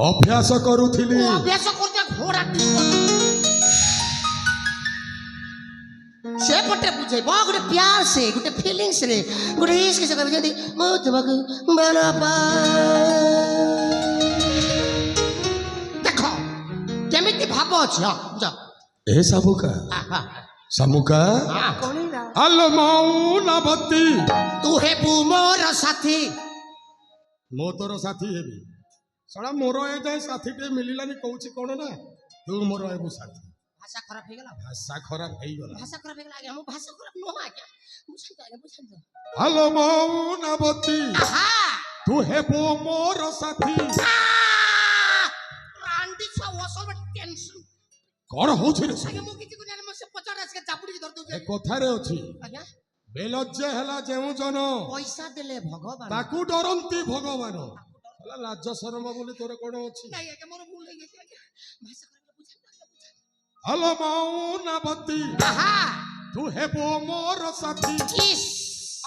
अभ्यास करूथिली अभ्यास करते घोड़ा से गोटे बुझेब गोटे प्यार से गोटे फिलिंग्स रे गोटे इश्क से कहबे जदी मो तुमको बना पा देखो केमिति भाव अछि जा ए सामुका सामुका हेलो मौनावती तू हे मोर साथी मो तोर साथी हेबी सड़ा मोर ए जाय साथी टे मिलिलानी कहूची कोन ना तू मोर एबू साथी भाषा खराब हो गला भाषा खराब हो गला भाषा खराब हो गला आगे हम भाषा खराब न हो आगे बुझाई हेलो मौनावती हां तू हेबू मोर साथी रांडी छ ओसल टेंशन कोन होछि रे आगे मु किछि कोन से 50 के चापुड़ी धर दउ ए कथारे अछि आज्ञा बेलज्जे हला जेउ जन पैसा देले भगवान ताकू डरंती भगवान हला लाज शरम बोली तोरे कोन अछि नहीं आगे मोर भूल हो गई आगे भाषा खराब बुझाई हेलो मौनावती हां तू हेबो मोर साथी इस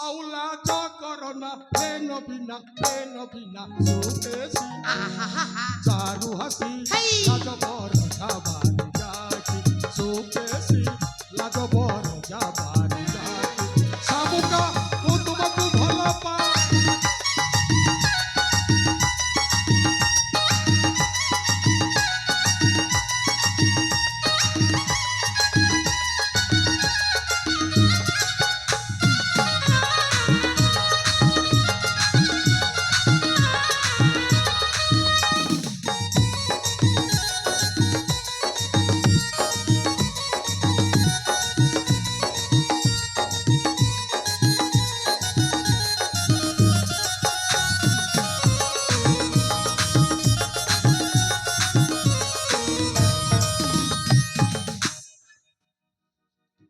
आउला ज करना प्रेम बिना सुकेसी चारु हसी लाज बर जाबानी जाकी सुकेसी लाज बर जाबानी जाकी सामुका तू तुमको भला पा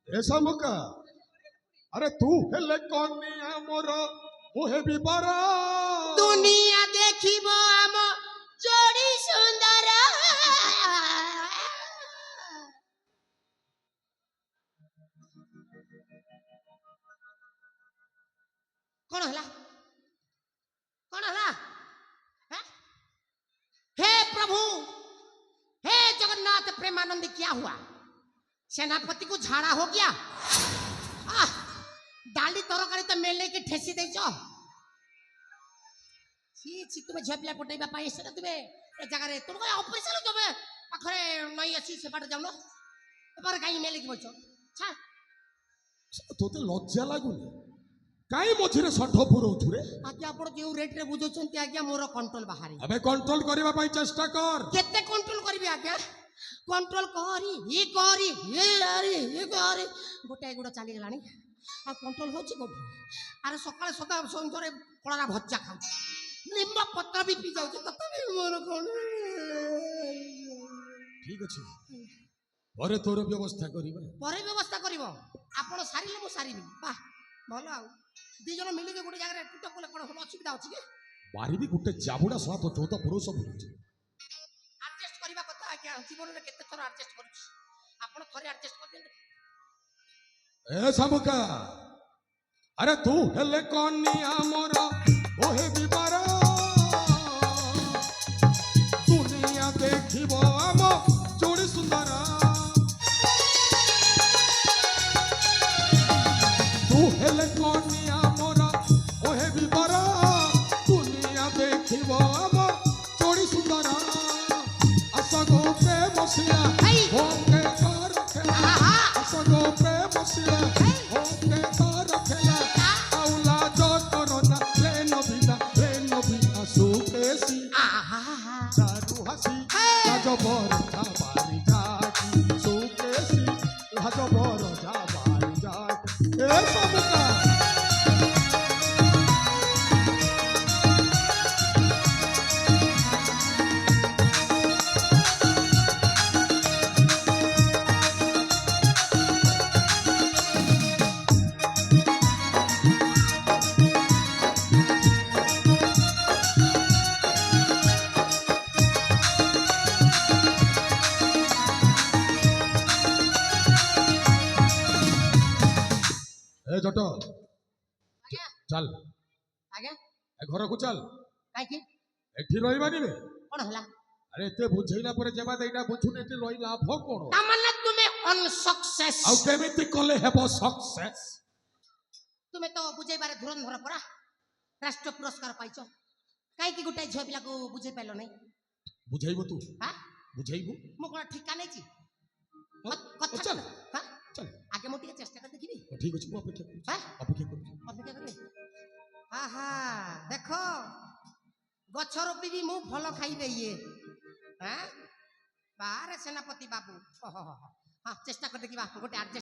ऐसा मुका अरे तू हेले कनिया मोर मोहे बिबारा दुनिया देखिबो हम जोड़ी सुंदर कौन हला हे प्रभु हे जगन्नाथ प्रेमानंद क्या हुआ सेनापति को झाड़ा हो गया डाली तरकारी तो मेले की ठेसी दे तुम्हें झिया पिला पटेबा पाई से तुम्हें ए जगह रे तुम ऑपरेशन जबे पाखरे नहीं अछि से बाट जाउनो पर काई मेले की बोलछो छा तोते लज्जा लागुनी काई मझिरे सठ पुरौथु रे आज्ञा आपण जे रेट रे बुझोचंती आज्ञा मोर कंट्रोल बाहरी अबे कंट्रोल करबा पाई चेष्टा कर केते कंट्रोल करबी आज्ञा कंट्रोल करी ये गोटे गुड़ चली गलानी आ कंट्रोल होची कोठी अरे सकाळे सदा संजरे कळरा भज्जा खाउ निम्ब पत्र भी पी जाउची ततबी मोर कोन ठीक अछि परे तोर व्यवस्था करिबा परे व्यवस्था करिवो आपण सारिले मो सारिबी वाह भलो आउ दी जन मिली के गुटे जगह टुट कोले कोन असुविधा अछि के बारी भी गुटे जाबुडा सहा तो तो पुरुष बुझी एडजस्ट करिबा कथा आज्ञा जीवन रे केते थोर एडजस्ट करूछी आपण थोरे एडजस्ट कर देन ए सामुका अरे तू हेले कनिया मोर ओहे बिबारा दुनिया देखिबो हम जोड़ी सुंदरा तू हेले कनिया मोर ओहे बिबारा दुनिया देखिबो हम जोड़ी सुंदरा असगो प्रेम सिया होके कर खेला असगो प्रेम सिया होके कर खेला आउला जो करना प्रेम बिना सुकेसी चारु हसी लाज बर जाबानी जाकी सुकेसी लाज बर जाबानी जाकी ए सबका ए जट आज्ञा चल आज्ञा ए घर को चल काई की एठी रहिबानी बे कोन हला ଆରେ ଏତେ ବୁଝେଇଲା ପରେ ଯେବାଦ ଏଇଟା ବୁଝୁନି ଏଠି ରହି ଲାଭ କଣ? ତାମାନେ ତୁମେ ଅନସକ୍ସେସ୍। ଆଉ କେମିତି କଲେ ହେବ ସକ୍ସେସ୍? ତୁମେ ତ ବୁଝେଇବାରେ ଧୁରନ୍ଧର ପରା, ରାଷ୍ଟ୍ର ପୁରସ୍କାର ପାଇଛ, କାହିଁକି ଗୋଟାଏ ଝିଅ ପିଲାକୁ ବୁଝେଇ ପାରିଲ ନାହିଁ? ବୁଝେଇବୁ ତୁ? ହାଁ? ବୁଝେଇବୁ? ମୁଁ କଣ ଠିକା ନେଇଛି? ହଉ, କଥା ଚାଲ ହାଁ? ଚାଲ। ଆଗେ ମୁଁ ଟିକେ ଚେଷ୍ଟା କରି ଦେଖିବି। ଠିକ ଅଛି ମୁଁ ଅପେକ୍ଷା କରୁଛି। ହାଁ? ଅପେକ୍ଷା କରୁଛି। ଅପେକ୍ଷା କରିବି। ଆହା ଦେଖ, ଗଛ ରୋପିବି ମୁଁ, ଫଳ ଖାଇବେ ଇଏ। ହାଁ? ବାହାରେ ସେନାପତି ବାବୁ। ହଁ ଚେଷ୍ଟା କରି ଦେଖିବା ଗୋଟେ